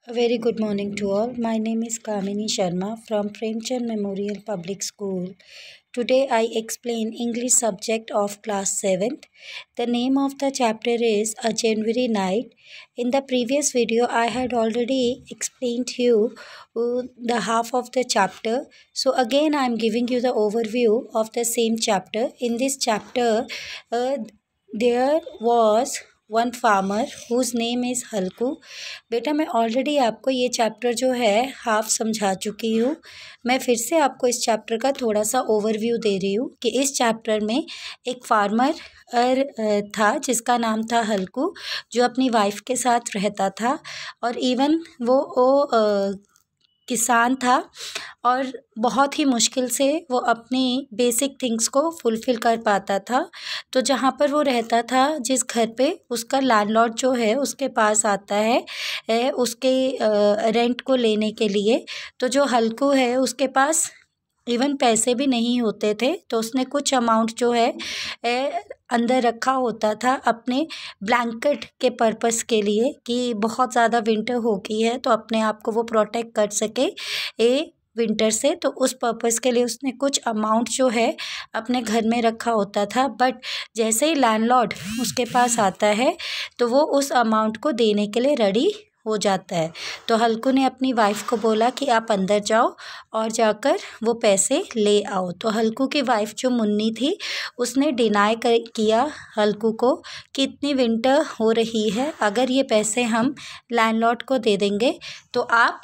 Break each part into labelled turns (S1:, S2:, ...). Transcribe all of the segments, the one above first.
S1: A very good morning to all. My name is Kamini Sharma from Premchand Memorial Public School. Today I explain English subject of class 7th. The name of the chapter is A January Night. In the previous video I had already explained to you the half of the chapter. So again I am giving you the overview of the same chapter. In this chapter there was one farmer whose name is Halku. बेटा मैं already आपको ये chapter जो है half समझा चुकी हूँ। मैं फिर से आपको इस चैप्टर का थोड़ा सा ओवरव्यू दे रही हूँ कि इस चैप्टर में एक फार्मर था जिसका नाम था हल्कू, जो अपनी वाइफ के साथ रहता था और इवन वो किसान था और बहुत ही मुश्किल से वो अपनी बेसिक थिंग्स को फुलफ़िल कर पाता था। तो जहाँ पर वो रहता था, जिस घर पे, उसका लैंडलॉर्ड जो है उसके पास आता है उसके रेंट को लेने के लिए। तो जो हल्कू है उसके पास इवन पैसे भी नहीं होते थे, तो उसने कुछ अमाउंट जो है अंदर रखा होता था अपने ब्लैंकेट के पर्पस के लिए कि बहुत ज़्यादा विंटर हो गई है तो अपने आप को वो प्रोटेक्ट कर सके विंटर से। तो उस पर्पस के लिए उसने कुछ अमाउंट जो है अपने घर में रखा होता था। बट जैसे ही लैंडलॉर्ड उसके पास आता है तो वो उस अमाउंट को देने के लिए रेडी हो जाता है। तो हल्कू ने अपनी वाइफ को बोला कि आप अंदर जाओ और जाकर वो पैसे ले आओ। तो हल्कू की वाइफ जो मुन्नी थी उसने डिनाई किया हल्कू को कि इतनी विंटर हो रही है, अगर ये पैसे हम लैंडलॉर्ड को दे देंगे तो आप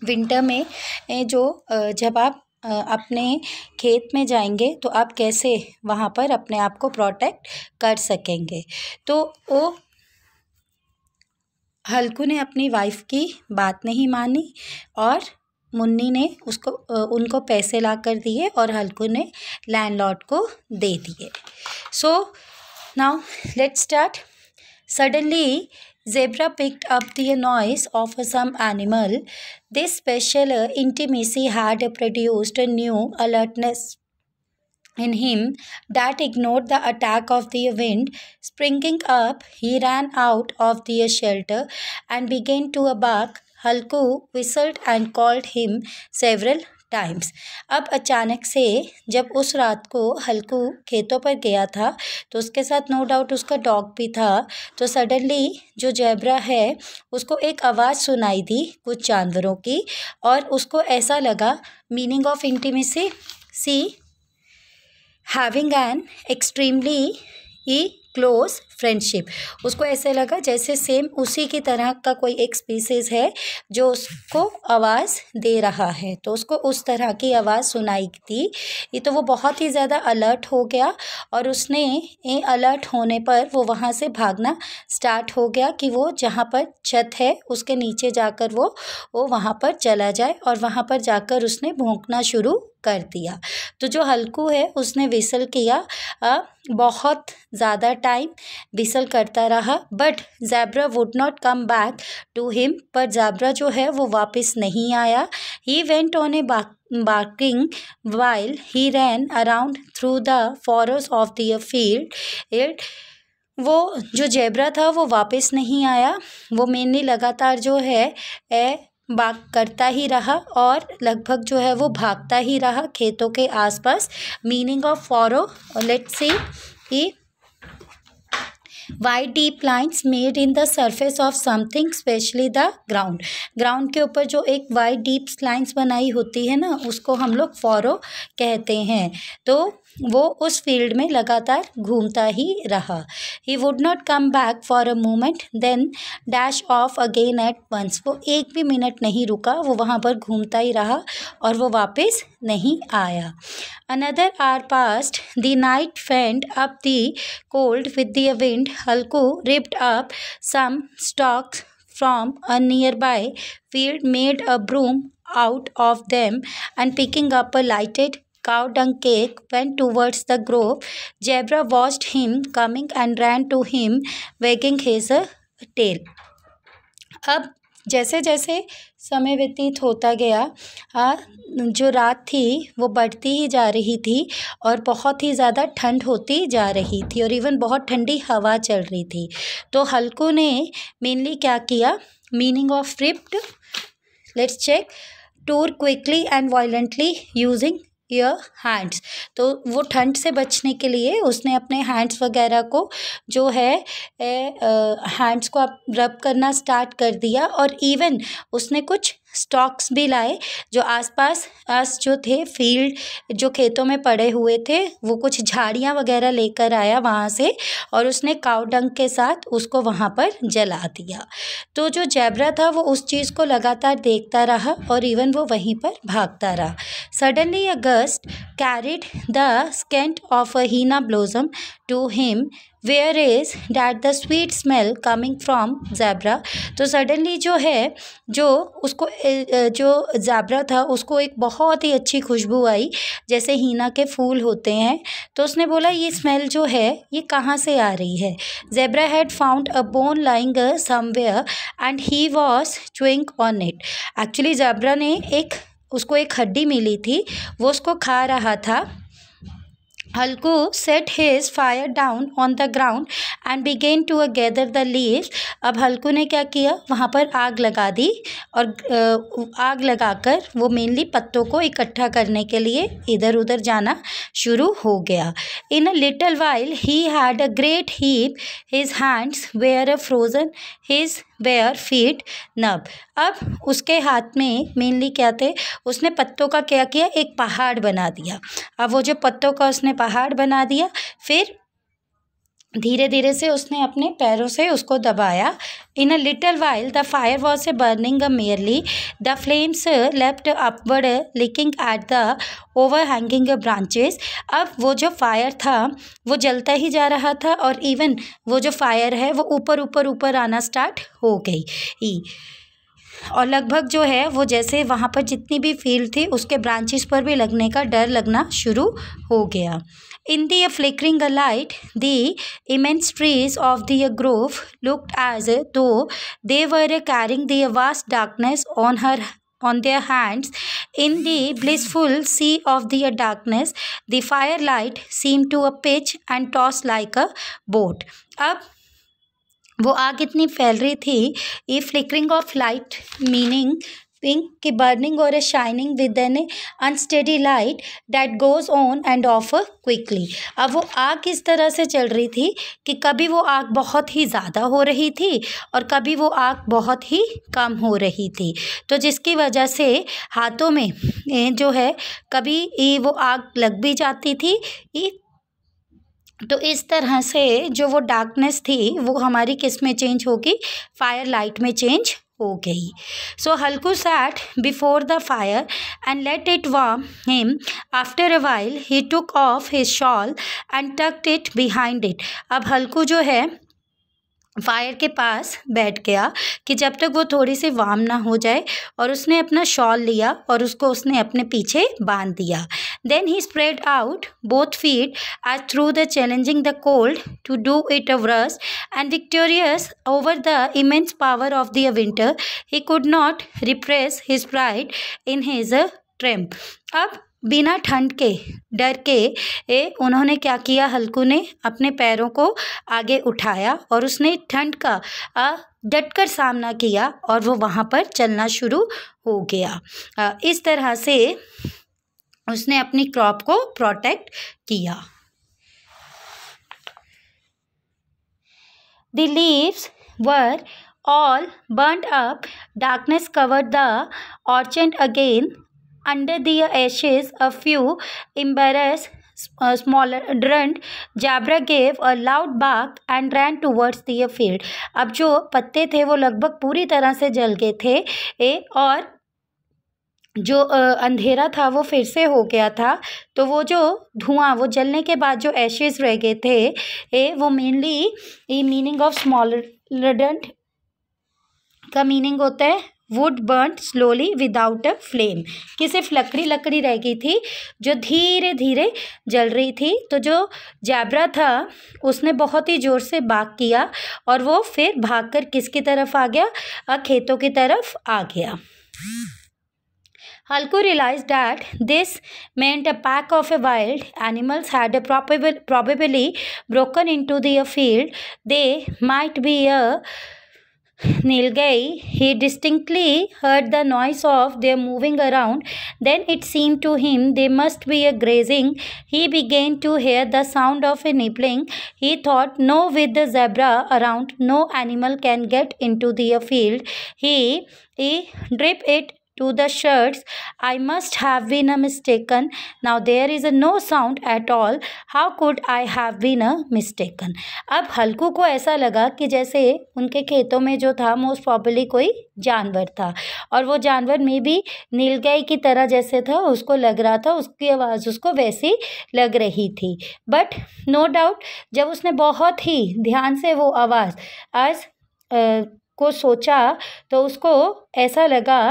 S1: विंटर में जब आप अपने खेत में जाएंगे तो आप कैसे वहाँ पर अपने आप को प्रोटेक्ट कर सकेंगे। तो वो हल्कू ने अपनी वाइफ की बात नहीं मानी और मुन्नी ने उनको पैसे ला कर दिए और हल्कू ने लैंडलॉर्ड को दे दिए। So now let's start. Suddenly Zebra picked up the noise of some animal. This special intimacy had produced a new alertness in him that ignored the attack of the wind. Springing up, he ran out of the shelter and began to bark. Halku whistled and called him several times. अब अचानक से जब उस रात को हल्कू खेतों पर गया था तो उसके साथ नो डाउट उसका डॉग भी था। तो सडनली जो जेब्रा है उसको एक आवाज़ सुनाई दी कुछ जानवरों की और उसको ऐसा लगा, meaning of intimacy, see having an extremely close friendship. उसको ऐसे लगा जैसे सेम उसी की तरह का कोई एक स्पीसीज़ है जो उसको आवाज़ दे रहा है, तो उसको उस तरह की आवाज़ सुनाई थी। ये तो वो बहुत ही ज़्यादा अलर्ट हो गया और उसने अलर्ट होने पर वो वहाँ से भागना स्टार्ट हो गया कि वो जहाँ पर छत है उसके नीचे जाकर वो वहाँ पर चला जाए और वहाँ पर जाकर उसने भौंकना शुरू कर दिया। तो जो हल्कू है उसने विसल किया, बहुत ज़्यादा टाइम विसल करता रहा, but Zebra would not come back to him, पर ज़ेब्रा जो है वो वापस नहीं आया। He went on a barking while he ran around through the forest of the field. वो जो जेब्रा था वो वापस नहीं आया, वो मेनली लगातार जो है बाग करता ही रहा और लगभग जो है वो भागता ही रहा खेतों के आसपास। Meaning of furrow, let's see कि white deep lines made in the surface of something, specially the ground. Ground के ऊपर जो एक वाइट डीप लाइन्स बनाई होती है ना, उसको हम लोग फॉरो कहते हैं। तो वो उस फील्ड में लगातार घूमता ही रहा। He would not come back for a moment then dash off again at once. वो एक भी मिनट नहीं रुका, वो वहाँ पर घूमता ही रहा और वो वापस नहीं आया। Another hour passed, the night fanned up the cold with the wind. Halku ripped up some stalks from a nearby field, made a broom out of them, and picking up a lighted cow dung cake went towards the grove. Zebra watched him coming and ran to him, wagging his tail. अब जैसे जैसे समय व्यतीत होता गया जो रात थी वो बढ़ती ही जा रही थी और बहुत ही ज़्यादा ठंड होती जा रही थी और इवन बहुत ठंडी हवा चल रही थी। तो हल्कू ने मेनली क्या किया, meaning of ripped, let's check, tore quickly and violently using your hands. तो वो ठंड से बचने के लिए उसने अपने हैंड्स वगैरह को जो है हैंड्स को रब करना स्टार्ट कर दिया और इवन उसने कुछ स्टॉक्स भी लाए जो आसपास जो थे फील्ड जो खेतों में पड़े हुए थे, वो कुछ झाड़ियाँ वगैरह लेकर आया वहाँ से और उसने काऊ डंग के साथ उसको वहाँ पर जला दिया। तो जो ज़ेब्रा था वो उस चीज़ को लगातार देखता रहा और इवन वो वहीं पर भागता रहा। Suddenly a gust carried the scent of a henna blossom to him, where is that the sweet smell coming from Zebra. तो सडनली जो है जो उसको जो ज़ेब्रा था उसको एक बहुत ही अच्छी खुशबू आई जैसे हीना के फूल होते हैं। तो उसने बोला ये स्मेल जो है ये कहाँ से आ रही है। Zebra had found a bone lying somewhere and he was chewing on it. Actually zebra ने उसको एक हड्डी मिली थी, वो उसको खा रहा था। हल्कू set his fire down on the ground and began to gather the leaves। अब हल्कू ने क्या किया, वहाँ पर आग लगा दी और आग लगाकर वो मेनली पत्तों को इकट्ठा करने के लिए इधर उधर जाना शुरू हो गया। In a little while he had a great heap, his hands were frozen, his bare feet numb. अब उसके हाथ में मेनली क्या थे, उसने पत्तों का क्या किया, एक पहाड़ बना दिया। अब वो जो पत्तों का उसने पहाड़ बना दिया, फिर धीरे धीरे से उसने अपने पैरों से उसको दबाया। In a little while the fire was a burning merrily, the flames left upward licking at the overhanging branches. अब वो जो फायर था वो जलता ही जा रहा था और इवन वो जो फायर है वो ऊपर ऊपर ऊपर आना स्टार्ट हो गई और लगभग जो है वो जैसे वहाँ पर जितनी भी फील्ड थी उसके ब्रांचेस पर भी लगने का डर लगना शुरू हो गया। In the flickering light, the immense trees of the grove looked as though they were carrying the vast darkness on their hands. In the blissful sea of the darkness, the firelight seemed to pitch and toss like a boat। अब वो आग इतनी फैल रही थी, ये flickering of light meaning कि burning और shining with an unsteady light that goes on and off quickly. अब वो आग इस तरह से चल रही थी कि कभी वो आग बहुत ही ज़्यादा हो रही थी और कभी वो आग बहुत ही कम हो रही थी, तो जिसकी वजह से हाथों में जो है कभी वो आग लग भी जाती थी। तो इस तरह से जो वो डार्कनेस थी वो हमारी किस में चेंज होगी, फायर लाइट में चेंज हो गई। So Halku sat before the fire and let it warm him. After a while he took off his shawl and tucked it behind it. अब हल्कू जो है फायर के पास बैठ गया कि जब तक वो थोड़ी सी वार्म ना हो जाए, और उसने अपना शॉल लिया और उसको उसने अपने पीछे बांध दिया। Then he spread out both feet as through the challenging the cold to do it a रस and victorious over the immense power of the winter he could not repress his pride in his triumph. अब बिना ठंड के डर के उन्होंने क्या किया, हल्कू ने अपने पैरों को आगे उठाया और उसने ठंड का डटकर सामना किया और वो वहाँ पर चलना शुरू हो गया। इस तरह से उसने अपनी क्रॉप को प्रोटेक्ट किया। The leaves were all burnt up. Darkness covered the orchard again. Under the ashes, a few embarrassed smouldered. Zebra gave a loud bark and ran towards the field. अब जो पत्ते थे वो लगभग पूरी तरह से जल गए थे और जो अंधेरा था वो फिर से हो गया था। तो वो जो धुआं, वो जलने के बाद जो एशेस रह गए थे वो मेनली मीनिंग ऑफ स्मॉलर्ड का मीनिंग होता है would burn slowly without a flame, कि सिर्फ लकड़ी रह गई थी जो धीरे धीरे जल रही थी। तो जो ज़ेब्रा था उसने बहुत ही ज़ोर से बाग किया और वो फिर भागकर किसकी तरफ आ गया? खेतों की तरफ आ गया। Halku realized that this meant a pack of wild animals had probably broken into the field. They might be a nilgai. He distinctly heard the noise of their moving around. Then it seemed to him they must be a grazing. He began to hear the sound of a nibbling. He thought, no, with the zebra around, no animal can get into the field. He dripped it to the shirts. I must have been mistaken. Now there is no sound at all. How could I have been mistaken? अब हल्कू को ऐसा लगा कि जैसे उनके खेतों में जो था मोस्ट प्रॉबली कोई जानवर था, और वो जानवर में भी नीलगाय की तरह जैसे था उसको लग रहा था, उसकी आवाज़ उसको वैसी लग रही थी। बट नो डाउट जब उसने बहुत ही ध्यान से वो आवाज़ को सोचा तो उसको ऐसा लगा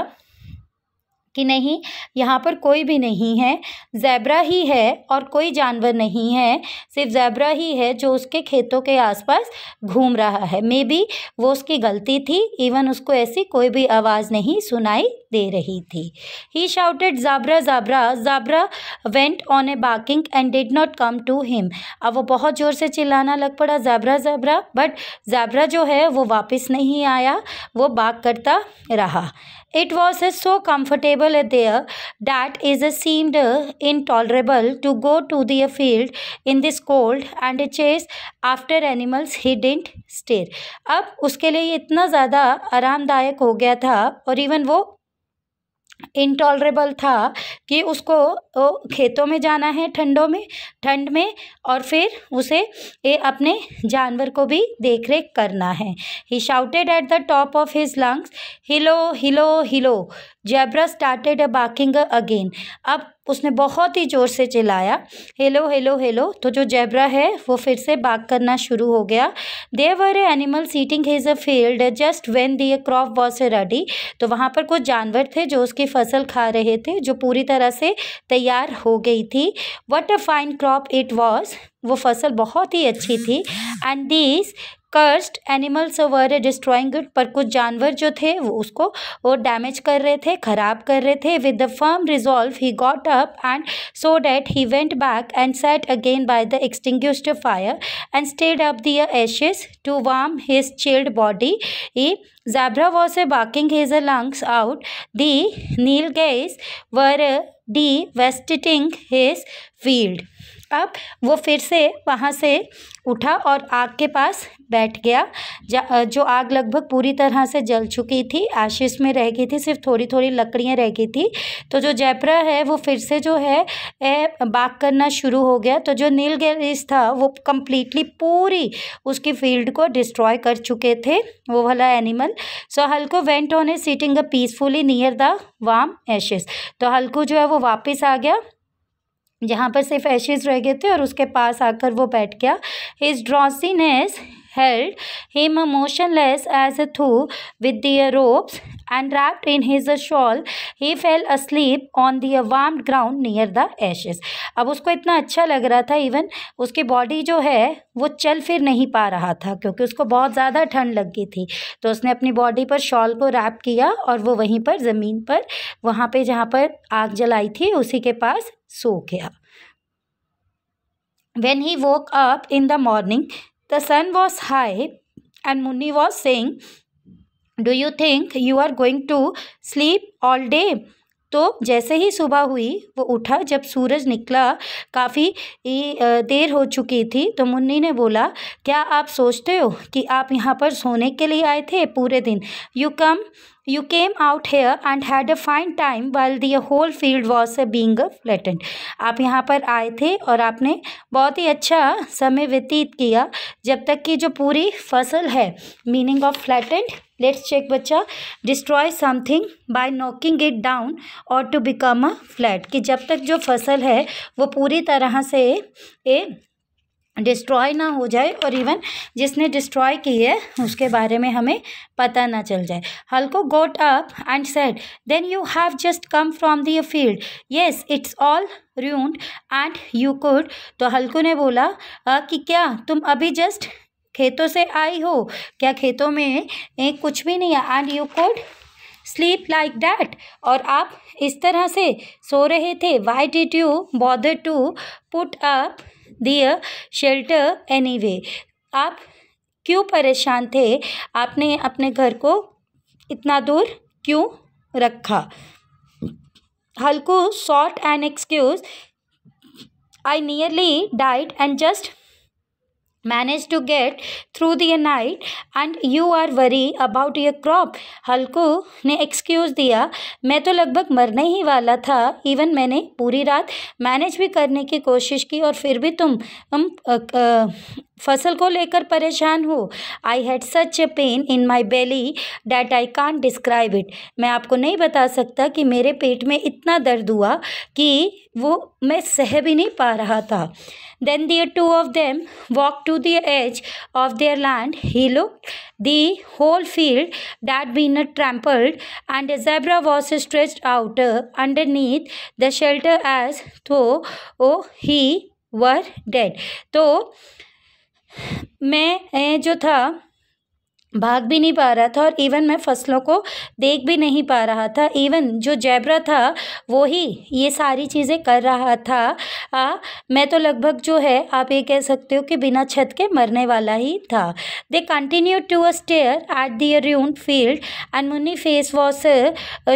S1: कि नहीं, यहाँ पर कोई भी नहीं है, ज़ेब्रा ही है और कोई जानवर नहीं है, सिर्फ ज़ेब्रा ही है जो उसके खेतों के आसपास घूम रहा है। मे बी वो उसकी गलती थी, इवन उसको ऐसी कोई भी आवाज़ नहीं सुनाई दे रही थी। He shouted Zebra Zebra, Zebra went on a barking and did not come to him. अब वो बहुत ज़ोर से चिल्लाना लग पड़ा, ज़ेब्रा ज़ेब्रा, बट ज़ेब्रा जो है वो वापस नहीं आया, वो बाग करता रहा। It was so comfortable there that it seemed intolerable to go to the field in this cold and chase after animals he didn't stare. अब उसके लिए इतना ज़्यादा आरामदायक हो गया था और इवन वो इंटॉलरेबल था कि उसको खेतों में जाना है ठंड में और फिर उसे अपने जानवर को भी देख रेख करना है। He shouted at the top of his lungs, hello hello hello. Zebra started barking again. अब उसने बहुत ही ज़ोर से चिल्लाया, हेलो हेलो हेलो। तो जो ज़ेब्रा है वो फिर से बाग करना शुरू हो गया। There were animals eating his field just when the crop was ready. तो वहाँ पर कुछ जानवर थे जो उसकी फसल खा रहे थे जो पूरी तरह से तैयार हो गई थी। What a fine crop it was, वो फसल बहुत ही अच्छी थी। And these cursed animals were destroying it, पर कुछ जानवर जो थे वो उसको वो डैमेज कर रहे थे, ख़राब कर रहे थे। With the firm resolve he got up and so that he went back and sat again by the extinguished fire and stirred up the ashes to warm his chilled body. Zebra was barking his lungs out. The nilgays were devastating his field. अब वो फिर से वहाँ से उठा और आग के पास बैठ गया, जो आग लगभग पूरी तरह से जल चुकी थी, एशेस में रह गई थी, सिर्फ थोड़ी थोड़ी लकड़ियाँ रह गई थी। तो जो ज़ेब्रा है वो फिर से जो है बाग करना शुरू हो गया। तो जो नीलगाइस था वो कम्प्लीटली पूरी उसकी फील्ड को डिस्ट्रॉय कर चुके थे, वो वाला animal. So Halku went on A sitting a peacefully near the warm ashes. तो हल्कू जो है वो वापस आ गया जहाँ पर सिर्फ एशेज रह गए थे और उसके पास आकर वो बैठ गया। His drowsiness held him motionless as a though with the ropes and wrapped in his shawl. He fell asleep on the warm ground near the ashes. अब उसको इतना अच्छा लग रहा था, इवन उसकी बॉडी जो है वो चल फिर नहीं पा रहा था क्योंकि उसको बहुत ज़्यादा ठंड लग गई थी। तो उसने अपनी बॉडी पर शॉल को रैप किया और वो वहीं पर ज़मीन पर वहाँ पे जहाँ पर आग जलाई थी उसी के पास सो गया। When he woke up in the morning, the sun was high and Munni was saying, "Do you think you are going to sleep all day?" तो जैसे ही सुबह हुई वो उठा, जब सूरज निकला काफ़ी देर हो चुकी थी, तो मुन्नी ने बोला, क्या आप सोचते हो कि आप यहाँ पर सोने के लिए आए थे पूरे दिन? You came out here and had a fine time while the whole field was being flattened. आप यहाँ पर आए थे और आपने बहुत ही अच्छा समय व्यतीत किया जब तक कि जो पूरी फसल है, meaning of flattened, let's check बच्चा, destroy something by knocking it down or to become a flat, कि जब तक जो फसल है वो पूरी तरह से डिस्ट्रॉय ना हो जाए और इवन जिसने डिस्ट्रॉय की है उसके बारे में हमें पता ना चल जाए। Halku got up and said, then you have just come from the field, yes it's all ruined and you could. तो हल्को ने बोला कि क्या तुम अभी जस्ट खेतों से आई हो, क्या खेतों में कुछ भी नहीं है, and you could sleep like that, और आप इस तरह से सो रहे थे, why did you bother to put up their shelter anyway, आप क्यों परेशान थे, आपने अपने घर को इतना दूर क्यों रखा। हल्कू sought an excuse, I nearly died and just managed to get through the night and you are worried about your crop। हल्कू ने एक्सक्यूज़ दिया, मैं तो लगभग मरने ही वाला था, इवन मैंने पूरी रात मैनेज भी करने की कोशिश की और फिर भी तुम फसल को लेकर परेशान हो। I had such a pain in my belly that I can't describe it, मैं आपको नहीं बता सकता कि मेरे पेट में इतना दर्द हुआ कि वो मैं सह भी नहीं पा रहा था। Then the two of them walked to the edge of their land. He looked the whole field that been trampled, and a zebra was stretched out underneath the shelter as though he were dead। तो मैं जो था भाग भी नहीं पा रहा था और इवन मैं फसलों को देख भी नहीं पा रहा था, इवन जो जैबरा था वो ही ये सारी चीज़ें कर रहा था। मैं तो लगभग जो है आप ये कह सकते हो कि बिना छत के मरने वाला ही था। They continue to stare at the ruined field and Munni face was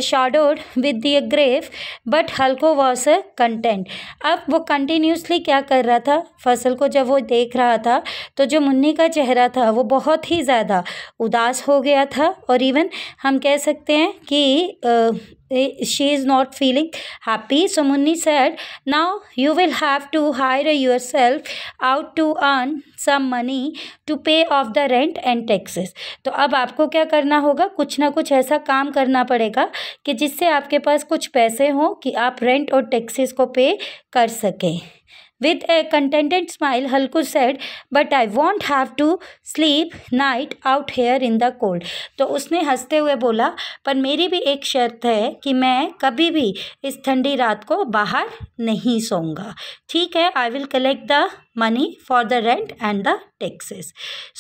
S1: shadowed with the grave but Halku was content. अब वो कंटिन्यूसली क्या कर रहा था, फसल को जब वो देख रहा था तो जो मुन्नी का चेहरा था वो बहुत ही ज़्यादा उदास हो गया था और इवन हम कह सकते हैं कि she is not feeling happy. So Munni said, now you will have to hire yourself out to earn some money to pay off the rent and taxes. तो अब आपको क्या करना होगा, कुछ ना कुछ ऐसा काम करना पड़ेगा कि जिससे आपके पास कुछ पैसे हों कि आप रेंट और टैक्सेस को पे कर सकें। With a contented smile, Halku said, "But I won't have to sleep night out here in the cold." तो उसने हंसते हुए बोला, पर मेरी भी एक शर्त है कि मैं कभी भी इस ठंडी रात को बाहर नहीं सोऊंगा। ठीक है, I will collect the money for the rent and the taxes.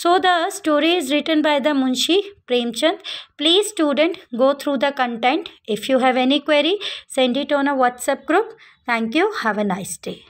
S1: So the story is written by the Munshi Premchand. Please student go through the content. If you have any query, send it on a WhatsApp group. Thank you. Have a nice day.